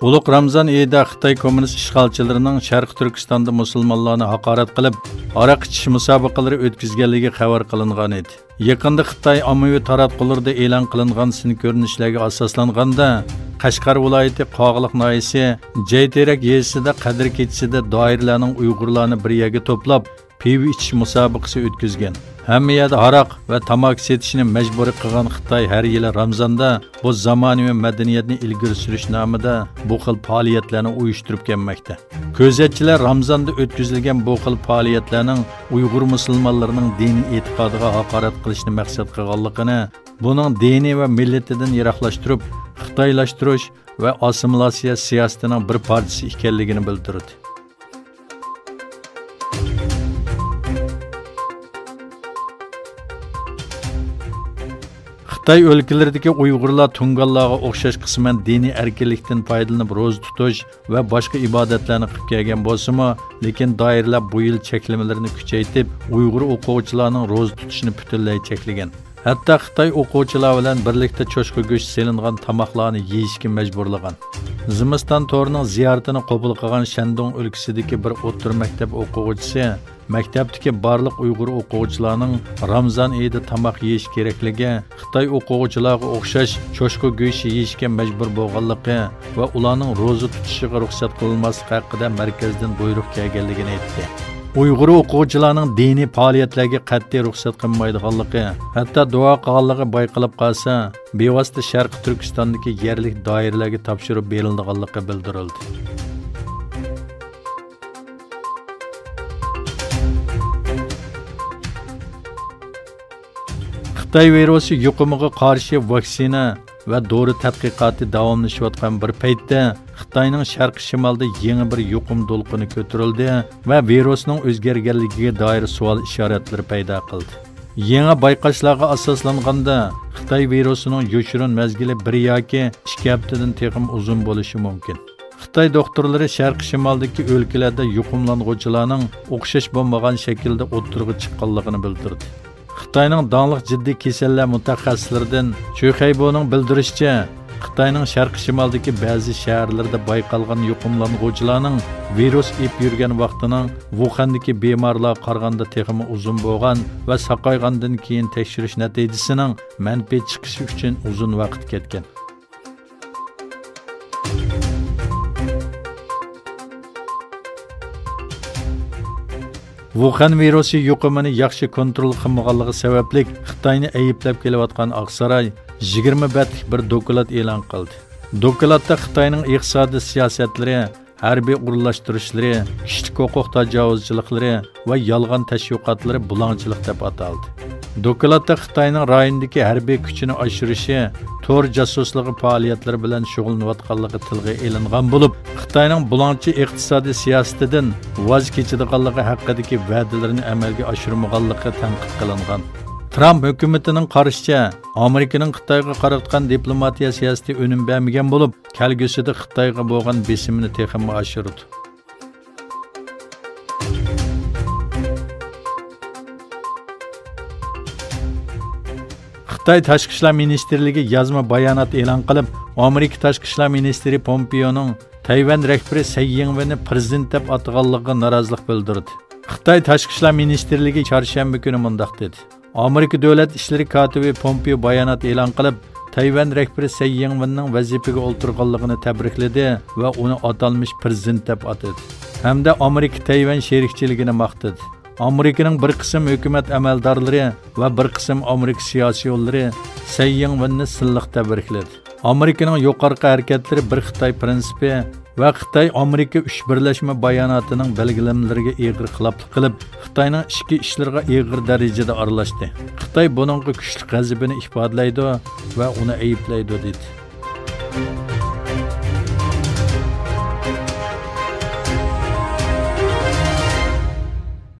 Ulug' Ramzan oyida Xitoy kommunist ishg'olchilarining Sharq Turkistonda musulmonlarni haqorat qilib, aroq ichish musobaqalari o'tkazganligi xabar qilingan edi. Yaqinda Xitoy ommaviy taratqularida e'lon qilingan sin ko'rinishlarga asoslanganda Qashqar viloyati Qo'g'liq noyasi Jayterak yezisida qadr kechasida doiralarning Uyg'urlarni bir yerga to'plab pivo ichish musobaqasi o'tkazgan. Hamma yerda aroq va tamaki setishni majburiy qilgan Xitoy har yili Ramzonda bu zamonaviy madaniyatni ilgari surish nomida bu xil faoliyatlarni uyushtirib kelmoqda. Ko'zatchilar Ramzonda o'tkazilgan bu xil faoliyatlarning Uyg'ur musulmonlarining diniy e'tiqodiga haqorat qilishni maqsad qilganligini, buning diniy va millatidan yiroqlashtirib, xitoylashtirish va assimilyatsiya siyosatining bir parchasi ekanligini bildirdi. Xitoy o'lkalaridagi Uyg'urlar Tungallarga o'xshash qisman diniy erkinlikdan foydalanib ro'za tutish va boshqa ibodatlarni qilib kelgan bo'lsa-mu, lekin doiralar bu yil cheklamalarni kuchaytirib, Uyg'ur o'quvchilarning ro'za tutishini butunlay cheklagan. Hatto Xitoy o'quvchilar bilan birlikda cho'chqa go'sht selingan tomoqlarni yeyishga majburlagan. Zimiston to'rining ziyoratini qabul qilgan Shandong o'lkasidagi bir o'rta maktab o'quvchisi maktabdagi barliq Uyg'ur o'quvchilarning Ramzon oyida tomoq yeyish kerakligi, Xitoy o'quvchilariga o'xshash cho'chqa go'sht yeyishga majbur bo'lganligi va ularning ro'za tutishiga ruxsat qilinmasligi haqida markazdan buyruq kelganligini aytdi. Uyg'ur o'quvchilarning diniy faoliyatlarga qat'iy ruxsat qilmaydiganligi, hatto duo qilganligi bayqalib qolsa, bevosita Sharq Turkistondagi yerlik doiralarga topshirib berilganligi bildirildi. Xitoy virusi yuqumiga qarshi vaksina va dori tadqiqoti davomlashayotgan bir paytda Xitoyning sharq shimolida yangi bir yuqum to'lqini ko'tarildi va virusning o'zgarganligiga doir savol ishoratlari paydo qildi. Yangi bayqashlarga asoslanganda Xitoy virusining yoshirin mezgili 1 yoki 2 haftadan texim uzun bo'lishi mumkin. Xitoy doktorlari sharq shimoldagi o'lkalarda yuqumlanuvchilarning o'xshash bo'lmagan shaklda o'ttirg'i chiqqanligini bildirdi. Xitoyning donglik jiddiy kasallar mutaxassislaridan Chuxayboning bildirishicha, Xitoyning sharq shimoldagi ba'zi shaharlarda bayqalgan yuqumlanuvchilarning virus ep yurgan vaqtining Wuhandagi bemorlar qaraganda texmi uzun bo'lgan va saqaygandan keyin tekshirish natijasining manfiy chiqishi uchun uzun vaqt ketgan. Wuhan virusi yuqumini yaxshi kontrol qilmaganligi sababli Xitoyni ayblab kelayotgan Oqsaroy 20 betlik bir doklad e'lon qildi. Dokladda Xitoyning iqtisodiy siyosatlari, harbiy urlashtirishlari, kishilik huquq tajovuzchiliklari va yolg'on tashviqotlari bulongchilik deb ataldi. Dokladda Xitoyning rayondagi harbiy kuchini oshirishi, tor jasusligi faoliyatlari bilan shug'ullanayotganligi tilga ilingan bo'lib, Xitoyning bulongchi iqtisodiy siyosatidan voz kechadiganligi haqidagi va'dalarini amalga oshirmaganligi tanqid qilingan. Trump hukumatining qarashicha, Amerikaning Xitoyga qaratgan diplomatiya siyosati unum bermagan bo'lib, kelgusida Xitoyga bo'lgan besimini texmi oshirdi. Xitoy Tashqi ishlar ministrligi yozma bayonot e'lon qilib, Amerika Tashqi ishlar ministri Pompeoning Tayvan rahbari Tsai Ing-wenni prezident deb ataganligiga norozilik bildirdi. Xitoy Tashqi ishlar ministrligi chorshanba kuni mundaq dedi: Amerika davlat ishlari kotibi Pompeo bayonot e'lon qilib, Tayvan rahbari Tsai Ing-wenning vazifaga o'ltirganligini tabrikladi va uni atalmish prezident deb atadi. Hamda Amerika Tayvan sherikchiligini maqtadi. Amerikaning bir qism hukumat amaldorlari va bir qism Amerika siyosiy yo'llari Tsai Ing-wenni silliq tabrikladi. Amerikaning yuqorqi harakatlari bir Xitoy prinsipi va Xitoy-Amerika 3 birlashma bayonotining belgilamalariga eg'ir xiloflik qilib, Xitoyning ichki ishlariga eg'ir darajada aralashdi. Xitoy buningga kuchli g'azabini ifodalaydi va uni ayblaydi dedi.